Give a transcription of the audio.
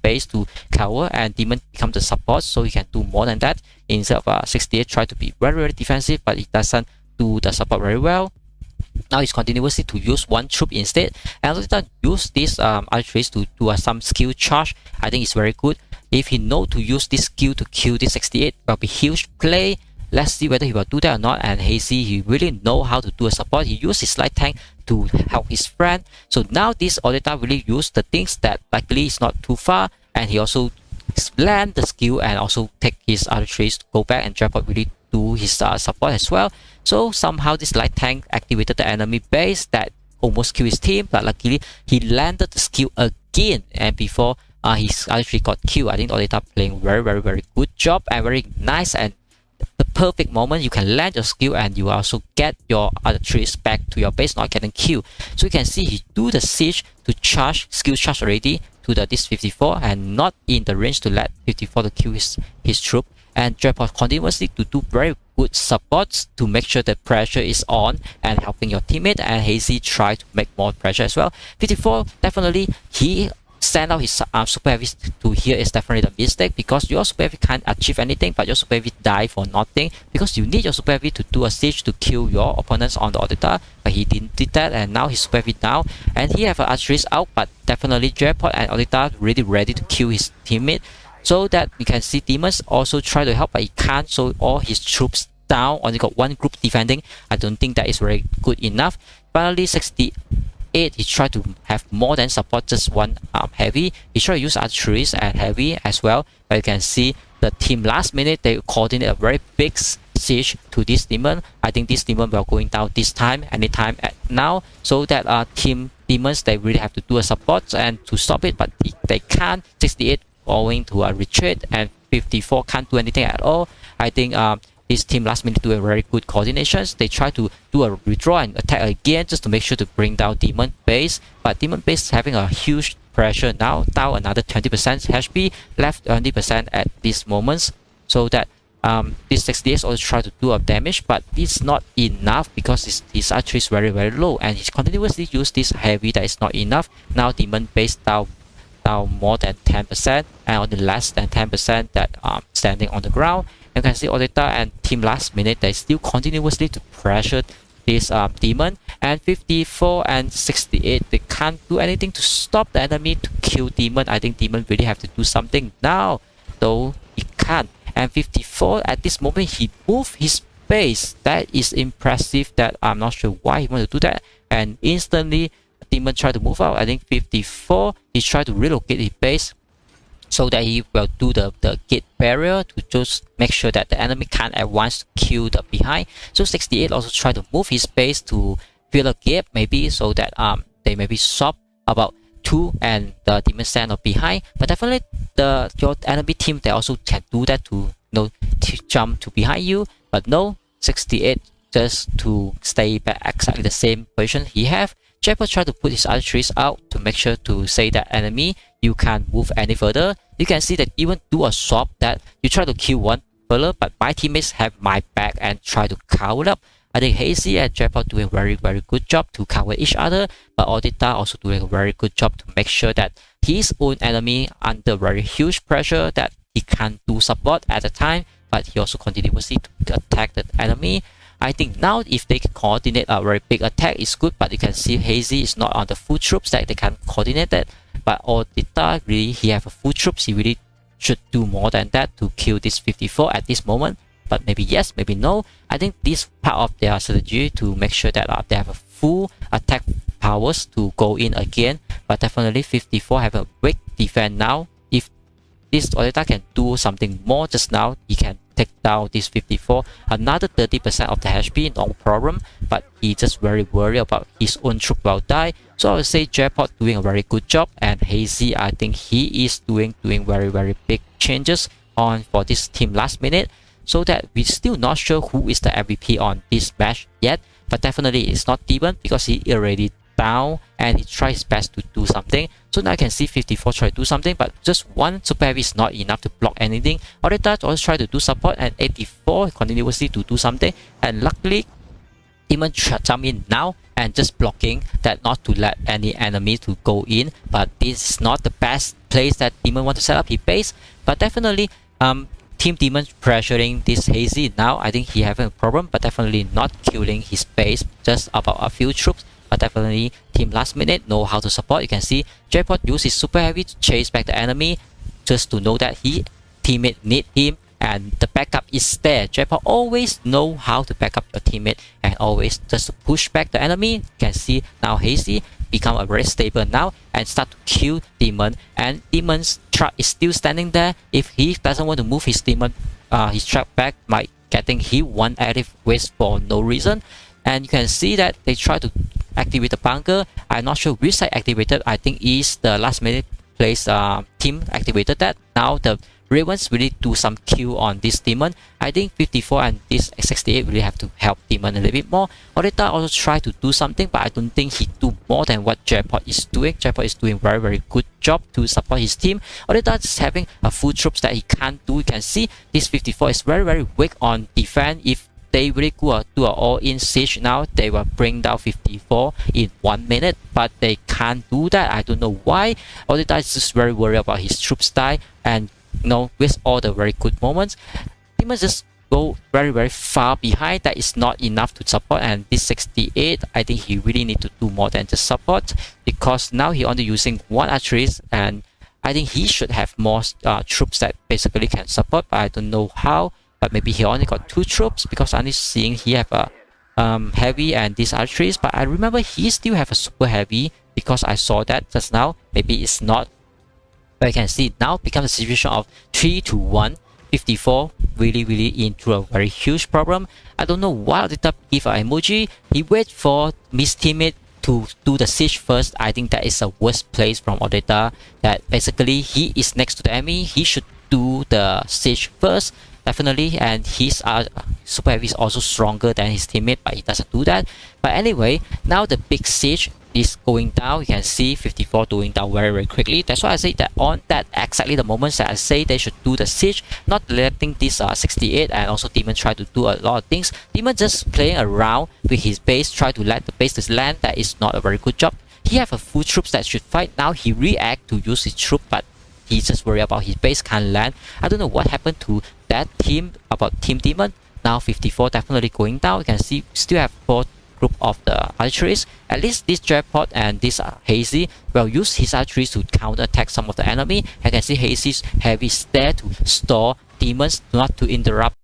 base to cover, and Demon becomes the support, so he can do more than that. Instead of 68 try to be very defensive, but it doesn't do the support very well. Now he's continuously to use one troop instead, and later use this archeries to do some skill charge. I think it's very good. If he know to use this skill to kill this 68, will be huge play. Let's see whether he will do that or not. And Hazy, he really know how to do a support. He used his light tank to help his friend. So now this Audita really use the things that likely is not too far, and he also land the skill and also take his archeries to go back, and Jaipot really do his support as well. So somehow this light tank activated the enemy base that almost killed his team, but luckily he landed the skill again, and before his archery got killed. I think Audita playing very good job, and very nice, and the perfect moment you can land your skill and you also get your archeries back to your base, not getting killed. So you can see he do the siege to charge, skill charge already to this 54, and not in the range to let 54 to kill his troop. And Jaipot continuously to do very good supports to make sure the pressure is on and helping your teammate, and Hazy try to make more pressure as well. 54 definitely he send out his super heavy to here is definitely the mistake, because your super heavy can't achieve anything, but your super heavy die for nothing, because you need your super heavy to do a siege to kill your opponents on the Audita, but he didn't do that, and now his super heavy down, and he have archeries out, but definitely Jaipot and Audita really ready to kill his teammate. So that we can see Demons also try to help, but he can't, so all his troops down, only got one group defending. I don't think that is very good enough. Finally 68, he tried to have more than support, just one heavy. He tried to use archeries and heavy as well, but you can see the team last minute they coordinate a very big siege to this Demon. I think this Demon will going down this time, anytime at now, so that team Demons they really have to do a support and to stop it, but they can't. 68 going to a retreat, and 54 can't do anything at all. I think this team last minute do a very good coordinations. They try to do a withdraw and attack again just to make sure to bring down Demon base, but Demon base is having a huge pressure now, down another 20% HP, left 20% at these moments, so that this 68 also try to do a damage, but it's not enough because his archery is very low, and he continuously use this heavy that is not enough. Now Demon base down more than 10%, and only less than 10% that standing on the ground. You can see Audita and team last minute they still continuously to pressure this Demon, and 54 and 68 they can't do anything to stop the enemy to kill Demon. I think Demon really have to do something now, though he can't. And 54 at this moment he moved his base. That is impressive, that I'm not sure why he want to do that, and instantly Demon try to move out. I think 54 he tried to relocate his base so that he will do the gate barrier to just make sure that the enemy can't at once kill the behind. So 68 also try to move his base to fill a gap maybe, so that they maybe swap about 2 and the Demon stand up behind. But definitely your enemy team they also can do that to to jump to behind you, but no, 68 just to stay back exactly the same position he have. Jaipot try to put his archeries out to make sure to say that enemy you can't move any further. You can see that even do a swap that you try to kill one further, but my teammates have my back and try to cover up. I think Hazy and Jaipot doing very good job to cover each other, but Audita also doing a very good job to make sure that his own enemy under very huge pressure that he can't do support at the time, but he also continuously to attack the enemy. I think now if they can coordinate a very big attack is good, but you can see Hazy is not on the full troops that they can coordinate that. But Audita really he have a full troops, he really should do more than that to kill this 54 at this moment. But maybe yes, maybe no. I think this part of their strategy to make sure that they have a full attack powers to go in again. But definitely 54 have a weak defense now. If this Audita can do something more just now, he can take down this 54 another 30% of the HP, no problem, but he just very worried about his own troop will die. So I would say Jaipot doing a very good job, and Hazy I think he is doing very big changes on for this team last minute, so that we're still not sure who is the MVP on this match yet, but definitely it's not Demon because he already down and he tries his best to do something. So now I can see 54 try to do something, but just one super heavy is not enough to block anything. Audita always try to do support, and 84 continuously to do something, and luckily Demon jump in now and just blocking that not to let any enemy to go in. But this is not the best place that Demon want to set up his base. But definitely, Team Demon pressuring this Hazy now. I think he having a problem, but definitely not killing his base. Just about a few troops. But definitely, Team Last Minute know how to support. You can see J-Pod use his super heavy to chase back the enemy, just to know that he teammate need him. And the backup is there. J-Pod always know how to back up your teammate and always just to push back the enemy. You can see now Hazy become a very stable now and start to kill Demon. And Demon's trap is still standing there. If he doesn't want to move his Demon, his trap back might getting hit one active waste for no reason. And you can see that they try to activate the bunker. I'm not sure which side activated. I think is the last minute place team activated that. Now the Ravens really do some kill on this Demon. I think 54 and this 68 really have to help Demon a little bit more. Odetta also try to do something, but I don't think he do more than what J-Pod is doing. J-Pod is doing very good job to support his team. Odetta is having a full troops that he can't do. You can see this 54 is very weak on defense. If they really do an all-in siege now, they will bring down 54 in 1 minute, but they can't do that. I don't know why. Odetta is just very worried about his troops die, and with all the very good moments, Demon just go very far behind. That is not enough to support. And this 68, I think he really need to do more than just support, because now he only using one archeries, and I think he should have more troops that basically can support, but I don't know how. But maybe he only got 2 troops, because I'm only seeing he have a heavy and these archeries. But I remember he still have a super heavy, because I saw that just now. Maybe it's not. But you can see it now becomes a situation of 3-1. 54 really into a very huge problem. I don't know why Odetta give an emoji. He wait for his teammate to do the siege first. I think that is a worst place from Odetta. That basically he is next to the enemy. He should do the siege first. Definitely, and his super heavy is also stronger than his teammate, but he doesn't do that. But anyway, now the big siege is going down. You can see 54 doing down very quickly. That's why I say that on that exactly the moments that I say they should do the siege, not letting this 68 and also Demon try to do a lot of things. Demon just playing around with his base, try to let the base to land. That is not a very good job. He have a full troops that should fight. Now he react to use his troop, but he's just worried about his base can't land. I don't know what happened to that team, about Team Demon. Now 54 definitely going down. You can see still have 4 group of the archeries. At least this J-Pod and this Hazy will use his archeries to counter attack some of the enemy. You can see Hazy's heavy is there to store Demons, not to interrupt